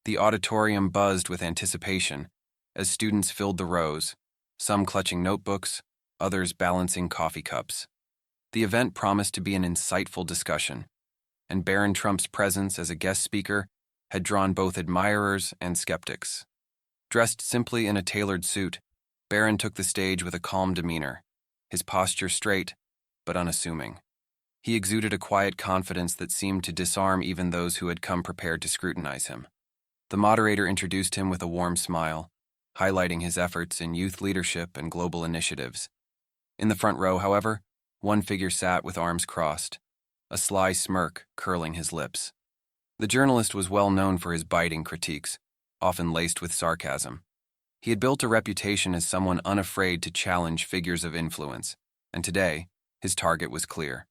The auditorium buzzed with anticipation as students filled the rows, some clutching notebooks, others balancing coffee cups. The event promised to be an insightful discussion, and Barron Trump's presence as a guest speaker had drawn both admirers and skeptics. Dressed simply in a tailored suit, Barron took the stage with a calm demeanor, his posture straight but unassuming. He exuded a quiet confidence that seemed to disarm even those who had come prepared to scrutinize him. The moderator introduced him with a warm smile, highlighting his efforts in youth leadership and global initiatives. In the front row, however, one figure sat with arms crossed, a sly smirk curling his lips. The journalist was well known for his biting critiques, often laced with sarcasm. He had built a reputation as someone unafraid to challenge figures of influence, and today, his target was clear.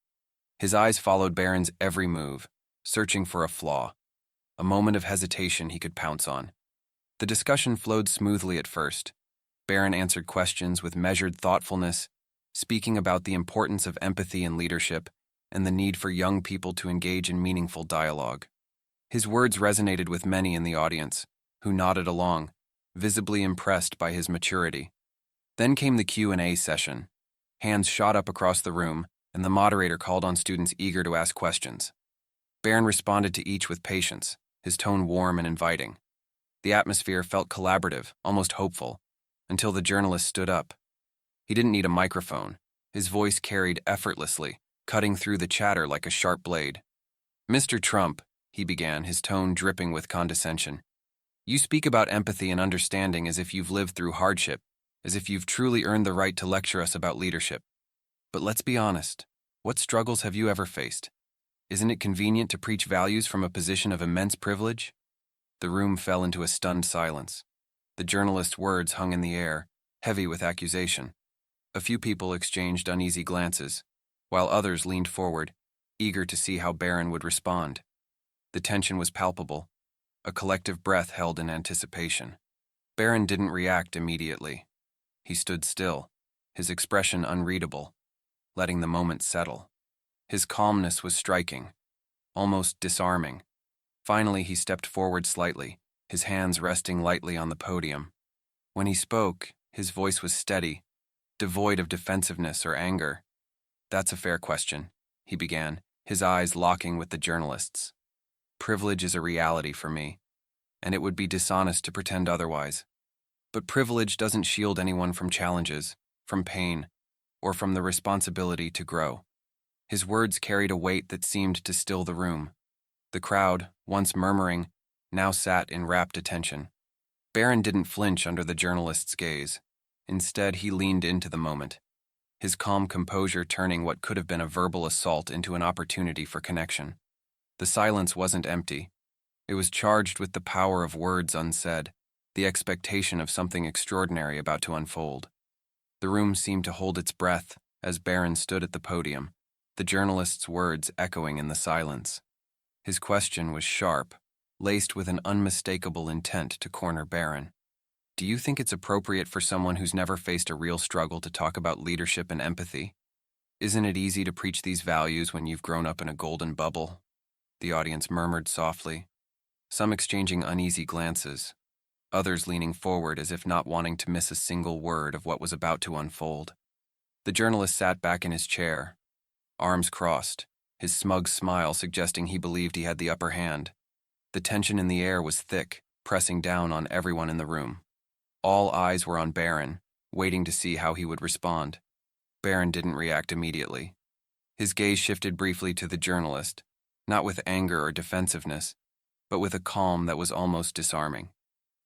His eyes followed Barron's every move, searching for a flaw, a moment of hesitation he could pounce on. The discussion flowed smoothly at first. Barron answered questions with measured thoughtfulness, speaking about the importance of empathy in leadership and the need for young people to engage in meaningful dialogue. His words resonated with many in the audience, who nodded along, visibly impressed by his maturity. Then came the Q&A session. Hands shot up across the room, and the moderator called on students eager to ask questions. Barron responded to each with patience, his tone warm and inviting. The atmosphere felt collaborative, almost hopeful, until the journalist stood up. He didn't need a microphone. His voice carried effortlessly, cutting through the chatter like a sharp blade. "Mr. Trump," he began, his tone dripping with condescension, "you speak about empathy and understanding as if you've lived through hardship, as if you've truly earned the right to lecture us about leadership. But let's be honest, what struggles have you ever faced? Isn't it convenient to preach values from a position of immense privilege?" The room fell into a stunned silence. The journalist's words hung in the air, heavy with accusation. A few people exchanged uneasy glances, while others leaned forward, eager to see how Barron would respond. The tension was palpable, a collective breath held in anticipation. Barron didn't react immediately. He stood still, his expression unreadable, letting the moment settle. His calmness was striking, almost disarming. Finally, he stepped forward slightly, his hands resting lightly on the podium. When he spoke, his voice was steady, devoid of defensiveness or anger. "That's a fair question," he began, his eyes locking with the journalist's. "Privilege is a reality for me, and it would be dishonest to pretend otherwise. But privilege doesn't shield anyone from challenges, from pain, or from the responsibility to grow." His words carried a weight that seemed to still the room. The crowd, once murmuring, now sat in rapt attention. Barron didn't flinch under the journalist's gaze. Instead, he leaned into the moment, his calm composure turning what could have been a verbal assault into an opportunity for connection. The silence wasn't empty. It was charged with the power of words unsaid, the expectation of something extraordinary about to unfold. The room seemed to hold its breath as Barron stood at the podium, the journalist's words echoing in the silence. His question was sharp, laced with an unmistakable intent to corner Barron. "Do you think it's appropriate for someone who's never faced a real struggle to talk about leadership and empathy? Isn't it easy to preach these values when you've grown up in a golden bubble?" The audience murmured softly, some exchanging uneasy glances, others leaning forward as if not wanting to miss a single word of what was about to unfold. The journalist sat back in his chair, arms crossed, his smug smile suggesting he believed he had the upper hand. The tension in the air was thick, pressing down on everyone in the room. All eyes were on Barron, waiting to see how he would respond. Barron didn't react immediately. His gaze shifted briefly to the journalist, not with anger or defensiveness, but with a calm that was almost disarming.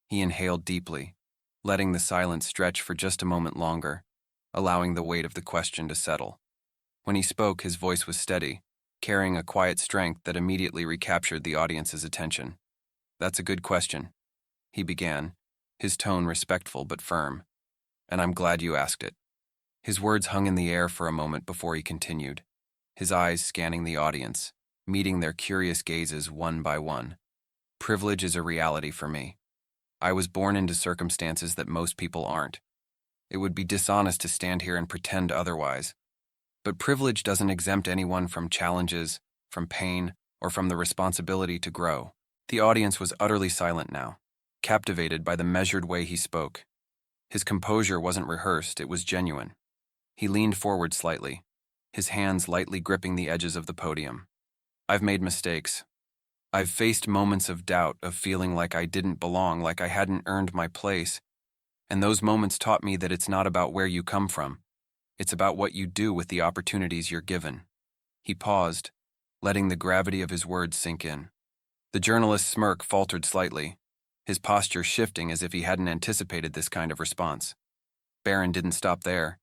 He inhaled deeply, letting the silence stretch for just a moment longer, allowing the weight of the question to settle. When he spoke, his voice was steady, carrying a quiet strength that immediately recaptured the audience's attention. "That's a good question," he began, his tone respectful but firm, "and I'm glad you asked it." His words hung in the air for a moment before he continued, his eyes scanning the audience, meeting their curious gazes one by one. "Privilege is a reality for me. I was born into circumstances that most people aren't. It would be dishonest to stand here and pretend otherwise. But privilege doesn't exempt anyone from challenges, from pain, or from the responsibility to grow. The audience was utterly silent now, captivated by the measured way he spoke. His composure wasn't rehearsed, it was genuine. He leaned forward slightly, his hands lightly gripping the edges of the podium. I've made mistakes. I've faced moments of doubt, of feeling like I didn't belong, like I hadn't earned my place. And those moments taught me that it's not about where you come from. It's about what you do with the opportunities you're given. He paused, letting the gravity of his words sink in. The journalist's smirk faltered slightly, his posture shifting as if he hadn't anticipated this kind of response. Barron didn't stop there.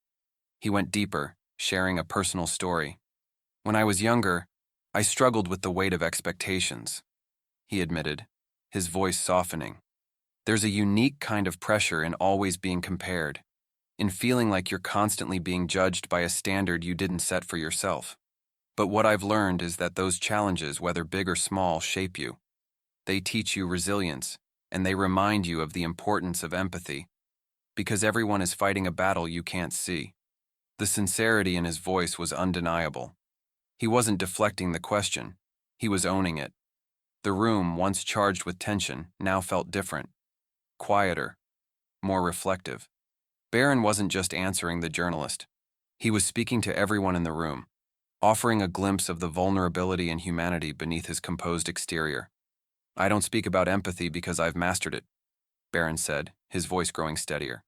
He went deeper, sharing a personal story. When I was younger, I struggled with the weight of expectations, he admitted, his voice softening. There's a unique kind of pressure in always being compared, in feeling like you're constantly being judged by a standard you didn't set for yourself. But what I've learned is that those challenges, whether big or small, shape you. They teach you resilience, and they remind you of the importance of empathy, because everyone is fighting a battle you can't see. The sincerity in his voice was undeniable. He wasn't deflecting the question, he was owning it. The room, once charged with tension, now felt different. Quieter, more reflective. Barron wasn't just answering the journalist. He was speaking to everyone in the room, offering a glimpse of the vulnerability and humanity beneath his composed exterior. I don't speak about empathy because I've mastered it, Barron said, his voice growing steadier.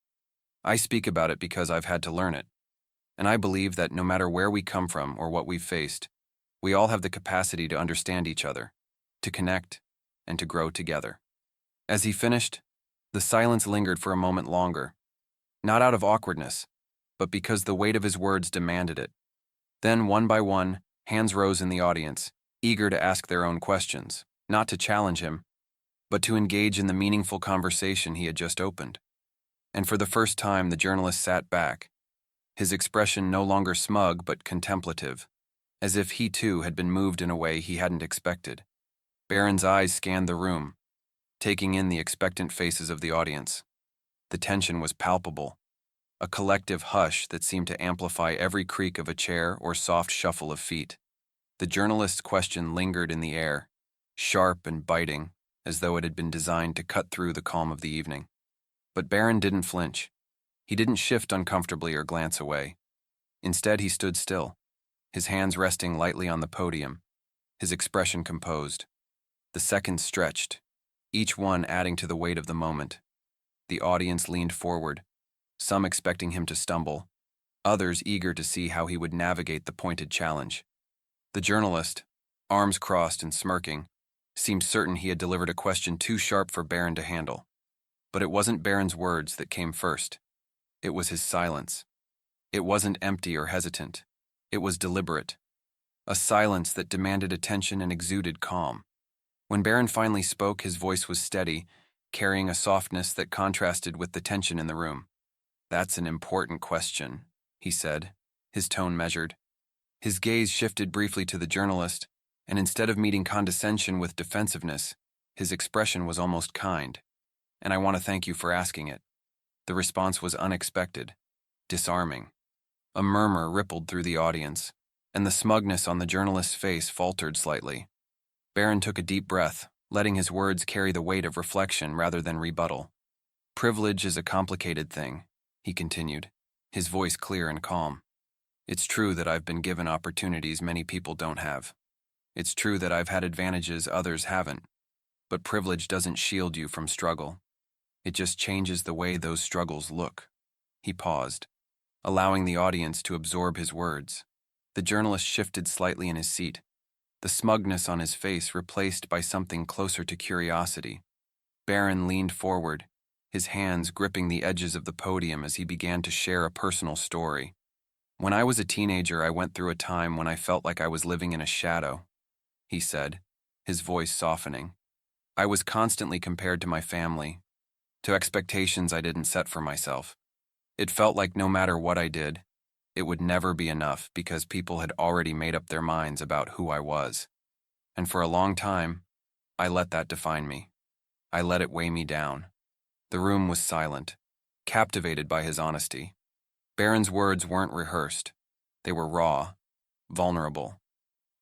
I speak about it because I've had to learn it. And I believe that no matter where we come from or what we've faced, we all have the capacity to understand each other, to connect, and to grow together. As he finished, the silence lingered for a moment longer, not out of awkwardness, but because the weight of his words demanded it. Then, one by one, hands rose in the audience, eager to ask their own questions, not to challenge him, but to engage in the meaningful conversation he had just opened. And for the first time, the journalist sat back, his expression no longer smug but contemplative, as if he too had been moved in a way he hadn't expected. Barron's eyes scanned the room, taking in the expectant faces of the audience. The tension was palpable, a collective hush that seemed to amplify every creak of a chair or soft shuffle of feet. The journalist's question lingered in the air, sharp and biting, as though it had been designed to cut through the calm of the evening. But Barron didn't flinch. He didn't shift uncomfortably or glance away. Instead, he stood still, his hands resting lightly on the podium, his expression composed. The seconds stretched, each one adding to the weight of the moment. The audience leaned forward, some expecting him to stumble, others eager to see how he would navigate the pointed challenge. The journalist, arms crossed and smirking, seemed certain he had delivered a question too sharp for Barron to handle. But it wasn't Barron's words that came first. It was his silence. It wasn't empty or hesitant. It was deliberate. A silence that demanded attention and exuded calm. When Barron finally spoke, his voice was steady, carrying a softness that contrasted with the tension in the room. That's an important question, he said, his tone measured. His gaze shifted briefly to the journalist, and instead of meeting condescension with defensiveness, his expression was almost kind. And I want to thank you for asking it. The response was unexpected, disarming. A murmur rippled through the audience, and the smugness on the journalist's face faltered slightly. Barron took a deep breath, letting his words carry the weight of reflection rather than rebuttal. Privilege is a complicated thing, he continued, his voice clear and calm. It's true that I've been given opportunities many people don't have. It's true that I've had advantages others haven't. But privilege doesn't shield you from struggle. It just changes the way those struggles look. He paused, allowing the audience to absorb his words. The journalist shifted slightly in his seat, the smugness on his face replaced by something closer to curiosity. Barron leaned forward, his hands gripping the edges of the podium as he began to share a personal story. When I was a teenager, I went through a time when I felt like I was living in a shadow, he said, his voice softening. I was constantly compared to my family, to expectations I didn't set for myself. It felt like no matter what I did, it would never be enough because people had already made up their minds about who I was. And for a long time, I let that define me. I let it weigh me down. The room was silent, captivated by his honesty. Barron's words weren't rehearsed. They were raw, vulnerable.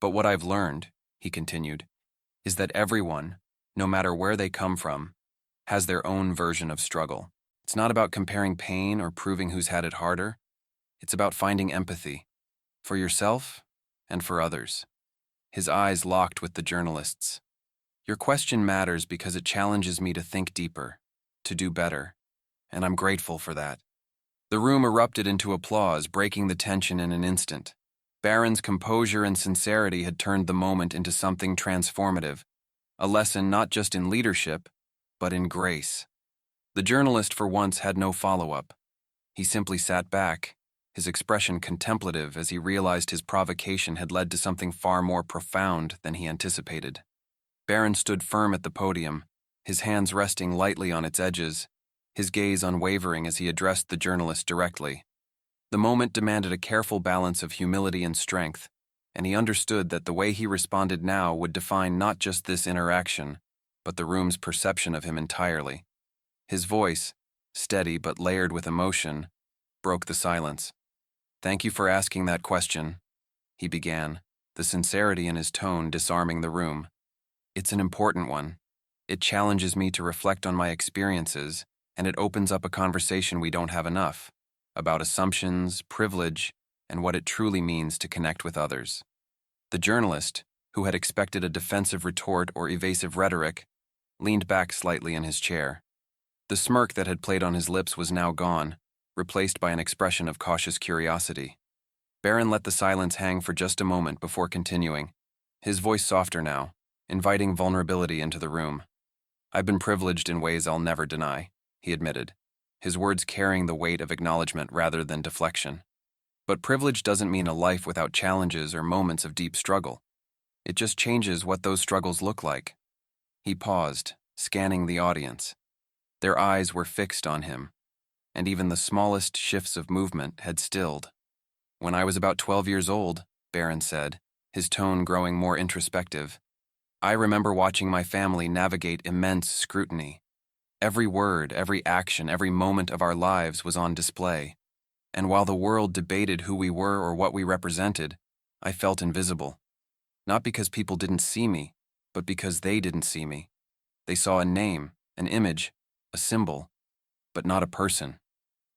But what I've learned, he continued, is that everyone, no matter where they come from, has their own version of struggle. It's not about comparing pain or proving who's had it harder. It's about finding empathy for yourself and for others. His eyes locked with the journalist's. Your question matters because it challenges me to think deeper, to do better, and I'm grateful for that. The room erupted into applause, breaking the tension in an instant. Barron's composure and sincerity had turned the moment into something transformative, a lesson not just in leadership, but in grace. The journalist for once had no follow-up. He simply sat back, his expression contemplative as he realized his provocation had led to something far more profound than he anticipated. Barron stood firm at the podium, his hands resting lightly on its edges, his gaze unwavering as he addressed the journalist directly. The moment demanded a careful balance of humility and strength, and he understood that the way he responded now would define not just this interaction, but the room's perception of him entirely. His voice, steady but layered with emotion, broke the silence. "Thank you for asking that question," he began, the sincerity in his tone disarming the room. "It's an important one. It challenges me to reflect on my experiences, and it opens up a conversation we don't have enough, about assumptions, privilege, and what it truly means to connect with others." The journalist, who had expected a defensive retort or evasive rhetoric, leaned back slightly in his chair. The smirk that had played on his lips was now gone, replaced by an expression of cautious curiosity. Barron let the silence hang for just a moment before continuing, his voice softer now, inviting vulnerability into the room. "I've been privileged in ways I'll never deny," he admitted, his words carrying the weight of acknowledgement rather than deflection. "But privilege doesn't mean a life without challenges or moments of deep struggle. It just changes what those struggles look like." He paused, scanning the audience. Their eyes were fixed on him, and even the smallest shifts of movement had stilled. "When I was about 12 years old," Barron said, his tone growing more introspective, "I remember watching my family navigate immense scrutiny. Every word, every action, every moment of our lives was on display. And while the world debated who we were or what we represented, I felt invisible. Not because people didn't see me, but because they didn't see me. They saw a name, an image, a symbol, but not a person."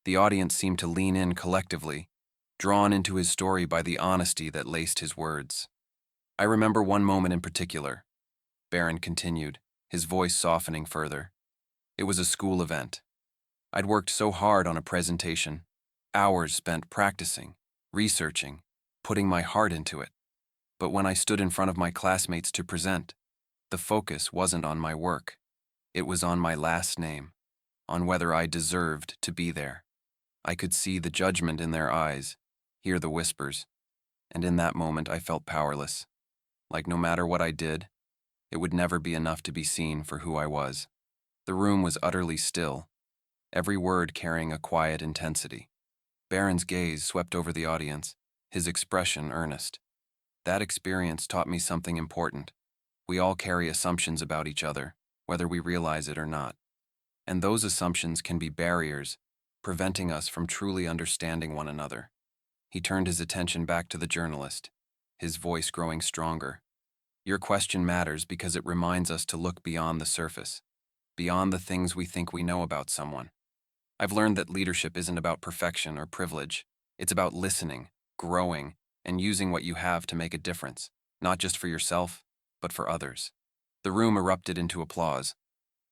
The audience seemed to lean in collectively, drawn into his story by the honesty that laced his words. "I remember one moment in particular," Barron continued, his voice softening further. "It was a school event. I'd worked so hard on a presentation, hours spent practicing, researching, putting my heart into it. But when I stood in front of my classmates to present, the focus wasn't on my work. It was on my last name, on whether I deserved to be there. I could see the judgment in their eyes, hear the whispers, and in that moment I felt powerless. Like no matter what I did, it would never be enough to be seen for who I was." The room was utterly still, every word carrying a quiet intensity. Barron's gaze swept over the audience, his expression earnest. "That experience taught me something important. We all carry assumptions about each other, whether we realize it or not. And those assumptions can be barriers, preventing us from truly understanding one another." He turned his attention back to the journalist, his voice growing stronger. "Your question matters because it reminds us to look beyond the surface, beyond the things we think we know about someone. I've learned that leadership isn't about perfection or privilege. It's about listening, growing, and using what you have to make a difference, not just for yourself, but for others." The room erupted into applause.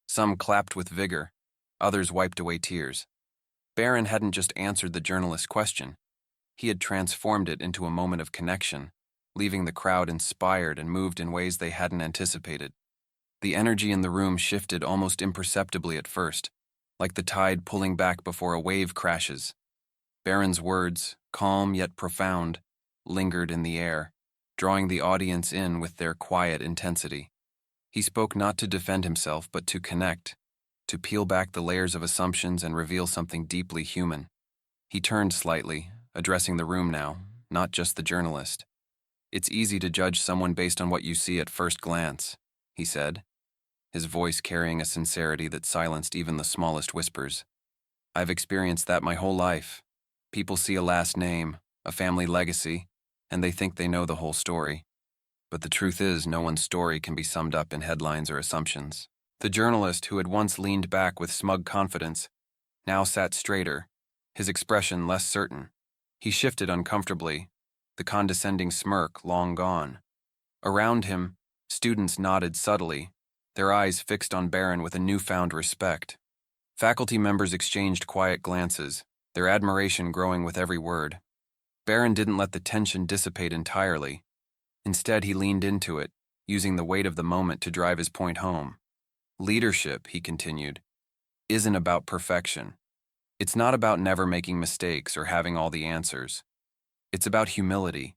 Some clapped with vigor, others wiped away tears. Barron hadn't just answered the journalist's question. He had transformed it into a moment of connection, leaving the crowd inspired and moved in ways they hadn't anticipated. The energy in the room shifted almost imperceptibly at first, like the tide pulling back before a wave crashes. Barron's words, calm yet profound, lingered in the air, drawing the audience in with their quiet intensity. He spoke not to defend himself, but to connect, to peel back the layers of assumptions and reveal something deeply human. He turned slightly, addressing the room now, not just the journalist. "It's easy to judge someone based on what you see at first glance," he said, his voice carrying a sincerity that silenced even the smallest whispers. "I've experienced that my whole life. People see a last name, a family legacy, and they think they know the whole story. But the truth is, no one's story can be summed up in headlines or assumptions. The journalist, who had once leaned back with smug confidence, now sat straighter, his expression less certain. He shifted uncomfortably, the condescending smirk long gone. Around him, students nodded subtly, their eyes fixed on Barron with a newfound respect. Faculty members exchanged quiet glances, their admiration growing with every word. Barron didn't let the tension dissipate entirely. Instead, he leaned into it, using the weight of the moment to drive his point home. Leadership, he continued, isn't about perfection. It's not about never making mistakes or having all the answers. It's about humility,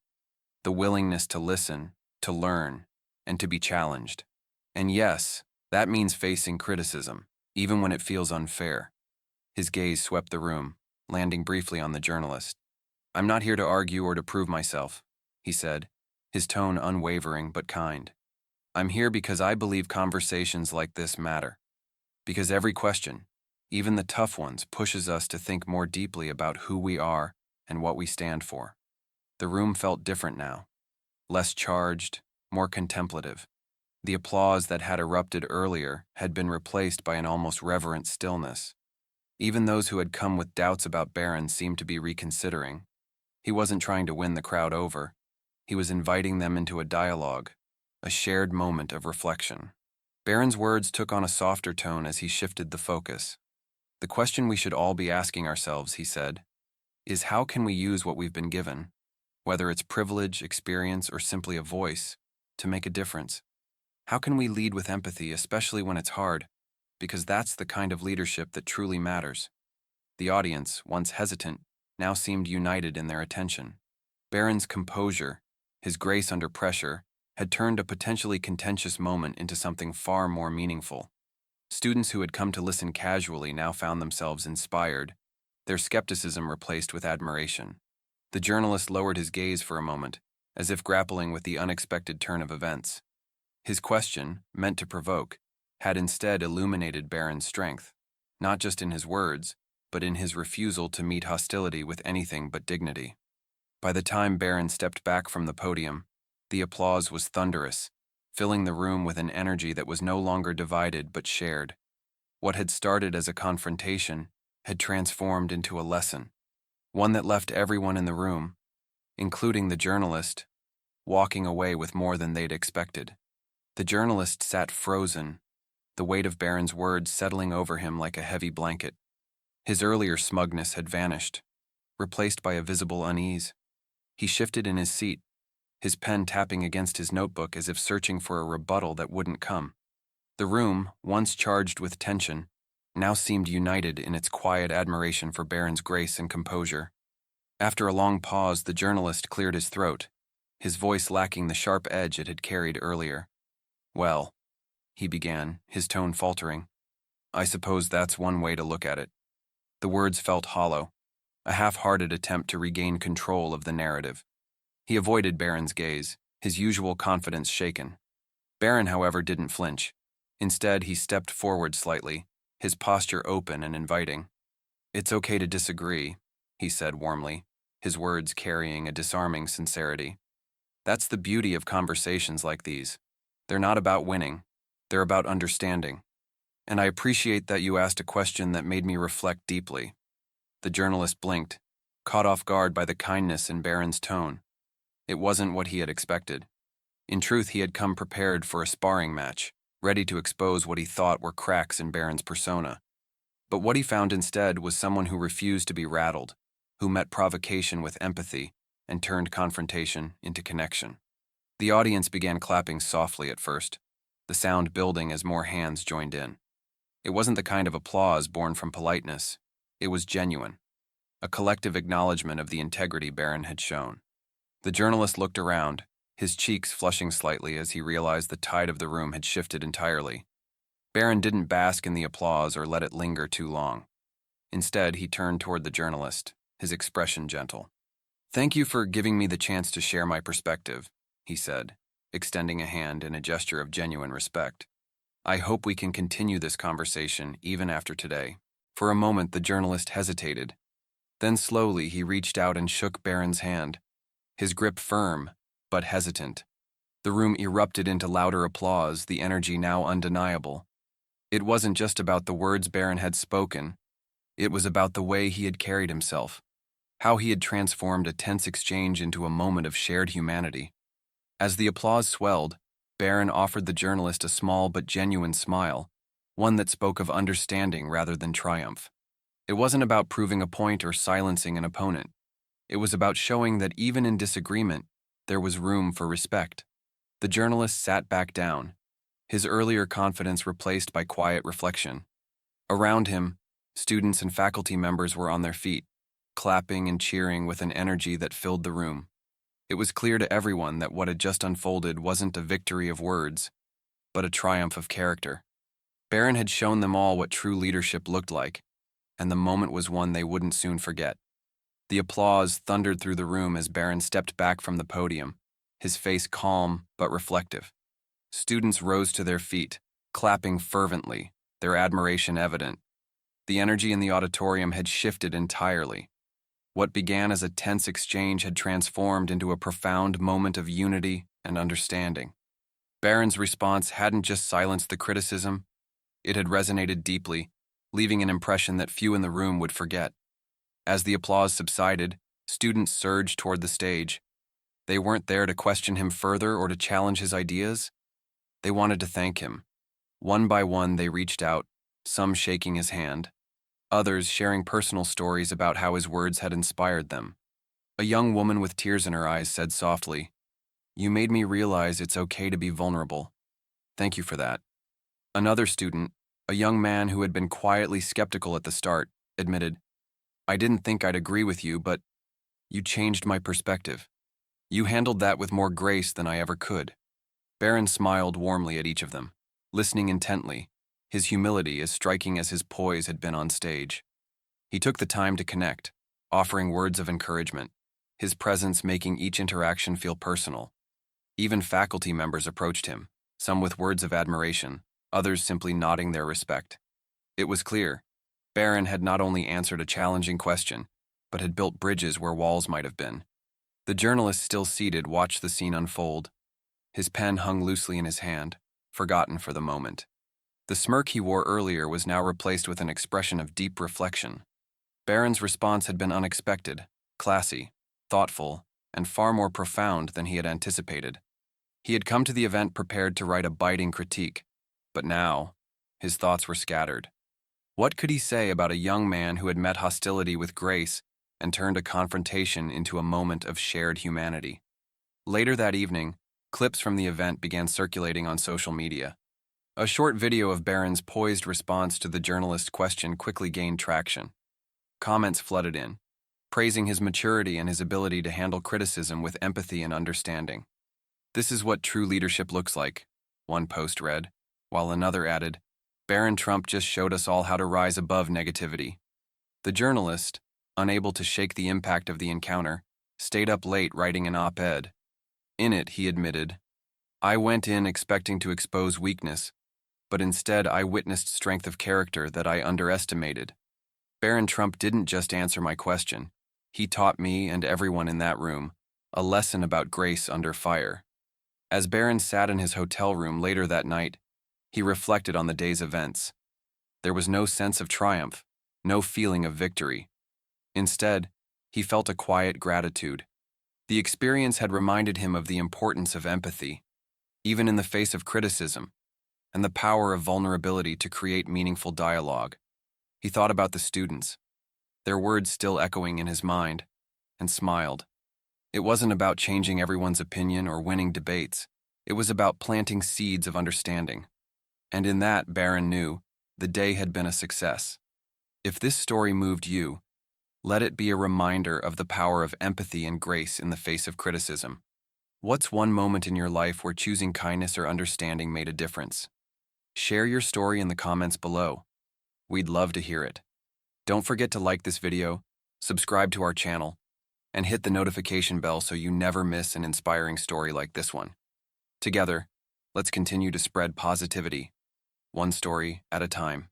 the willingness to listen, to learn, and to be challenged. And yes, that means facing criticism, even when it feels unfair. His gaze swept the room, landing briefly on the journalist. "I'm not here to argue or to prove myself," he said, his tone unwavering but kind. "I'm here because I believe conversations like this matter. Because every question, even the tough ones, pushes us to think more deeply about who we are and what we stand for." The room felt different now, less charged, more contemplative. The applause that had erupted earlier had been replaced by an almost reverent stillness. Even those who had come with doubts about Barron seemed to be reconsidering. He wasn't trying to win the crowd over. He was inviting them into a dialogue, a shared moment of reflection. Barron's words took on a softer tone as he shifted the focus. "The question we should all be asking ourselves," he said, "is how can we use what we've been given, whether it's privilege, experience, or simply a voice, to make a difference? How can we lead with empathy, especially when it's hard? Because that's the kind of leadership that truly matters." The audience, once hesitant, now seemed united in their attention. Barron's composure, his grace under pressure, had turned a potentially contentious moment into something far more meaningful. Students who had come to listen casually now found themselves inspired, their skepticism replaced with admiration. The journalist lowered his gaze for a moment, as if grappling with the unexpected turn of events. His question, meant to provoke, had instead illuminated Barron's strength, not just in his words, but in his refusal to meet hostility with anything but dignity. By the time Barron stepped back from the podium, the applause was thunderous, filling the room with an energy that was no longer divided but shared. What had started as a confrontation had transformed into a lesson, one that left everyone in the room, including the journalist, walking away with more than they'd expected. The journalist sat frozen, the weight of Barron's words settling over him like a heavy blanket. His earlier smugness had vanished, replaced by a visible unease. He shifted in his seat, his pen tapping against his notebook as if searching for a rebuttal that wouldn't come. The room, once charged with tension, now seemed united in its quiet admiration for Barron's grace and composure. After a long pause, the journalist cleared his throat, his voice lacking the sharp edge it had carried earlier. "Well," he began, his tone faltering, "I suppose that's one way to look at it." The words felt hollow, a half-hearted attempt to regain control of the narrative. He avoided Barron's gaze, his usual confidence shaken. Barron, however, didn't flinch. Instead, he stepped forward slightly, his posture open and inviting. "It's okay to disagree," he said warmly, his words carrying a disarming sincerity. "That's the beauty of conversations like these. They're not about winning, they're about understanding. And I appreciate that you asked a question that made me reflect deeply." The journalist blinked, caught off guard by the kindness in Barron's tone. It wasn't what he had expected. In truth, he had come prepared for a sparring match, ready to expose what he thought were cracks in Barron's persona. But what he found instead was someone who refused to be rattled, who met provocation with empathy and turned confrontation into connection. The audience began clapping softly at first, the sound building as more hands joined in. It wasn't the kind of applause born from politeness. It was genuine, a collective acknowledgement of the integrity Barron had shown. The journalist looked around, his cheeks flushing slightly as he realized the tide of the room had shifted entirely. Barron didn't bask in the applause or let it linger too long. Instead, he turned toward the journalist, his expression gentle. "Thank you for giving me the chance to share my perspective," he said, extending a hand in a gesture of genuine respect. "I hope we can continue this conversation even after today." For a moment, the journalist hesitated. Then slowly, he reached out and shook Barron's hand, his grip firm, but hesitant. The room erupted into louder applause, the energy now undeniable. It wasn't just about the words Barron had spoken. It was about the way he had carried himself, how he had transformed a tense exchange into a moment of shared humanity. As the applause swelled, Barron offered the journalist a small but genuine smile, one that spoke of understanding rather than triumph. It wasn't about proving a point or silencing an opponent. It was about showing that even in disagreement, there was room for respect. The journalist sat back down, his earlier confidence replaced by quiet reflection. Around him, students and faculty members were on their feet, clapping and cheering with an energy that filled the room. It was clear to everyone that what had just unfolded wasn't a victory of words, but a triumph of character. Barron had shown them all what true leadership looked like, and the moment was one they wouldn't soon forget. The applause thundered through the room as Barron stepped back from the podium, his face calm but reflective. Students rose to their feet, clapping fervently, their admiration evident. The energy in the auditorium had shifted entirely. What began as a tense exchange had transformed into a profound moment of unity and understanding. Barron's response hadn't just silenced the criticism, it had resonated deeply, leaving an impression that few in the room would forget. As the applause subsided, students surged toward the stage. They weren't there to question him further or to challenge his ideas. They wanted to thank him. One by one, they reached out, some shaking his hand, others sharing personal stories about how his words had inspired them. A young woman with tears in her eyes said softly, "You made me realize it's okay to be vulnerable. Thank you for that." Another student, a young man who had been quietly skeptical at the start, admitted, "I didn't think I'd agree with you, but you changed my perspective. You handled that with more grace than I ever could." Barron smiled warmly at each of them, listening intently, his humility as striking as his poise had been on stage. He took the time to connect, offering words of encouragement, his presence making each interaction feel personal. Even faculty members approached him, some with words of admiration, others simply nodding their respect. It was clear, Barron had not only answered a challenging question, but had built bridges where walls might have been. The journalist, still seated, watched the scene unfold. His pen hung loosely in his hand, forgotten for the moment. The smirk he wore earlier was now replaced with an expression of deep reflection. Barron's response had been unexpected, classy, thoughtful, and far more profound than he had anticipated. He had come to the event prepared to write a biting critique, but now, his thoughts were scattered. What could he say about a young man who had met hostility with grace and turned a confrontation into a moment of shared humanity? Later that evening, clips from the event began circulating on social media. A short video of Barron's poised response to the journalist's question quickly gained traction. Comments flooded in, praising his maturity and his ability to handle criticism with empathy and understanding. "This is what true leadership looks like," one post read, while another added, "Barron Trump just showed us all how to rise above negativity." The journalist, unable to shake the impact of the encounter, stayed up late writing an op-ed. In it, he admitted, "I went in expecting to expose weakness, but instead I witnessed strength of character that I underestimated. Barron Trump didn't just answer my question. He taught me and everyone in that room a lesson about grace under fire." As Barron sat in his hotel room later that night, he reflected on the day's events. There was no sense of triumph, no feeling of victory. Instead, he felt a quiet gratitude. The experience had reminded him of the importance of empathy, even in the face of criticism, and the power of vulnerability to create meaningful dialogue. He thought about the students, their words still echoing in his mind, and smiled. It wasn't about changing everyone's opinion or winning debates. It was about planting seeds of understanding. And in that, Barron knew, the day had been a success. If this story moved you, let it be a reminder of the power of empathy and grace in the face of criticism. What's one moment in your life where choosing kindness or understanding made a difference? Share your story in the comments below. We'd love to hear it. Don't forget to like this video, subscribe to our channel, and hit the notification bell so you never miss an inspiring story like this one. Together, let's continue to spread positivity, one story at a time.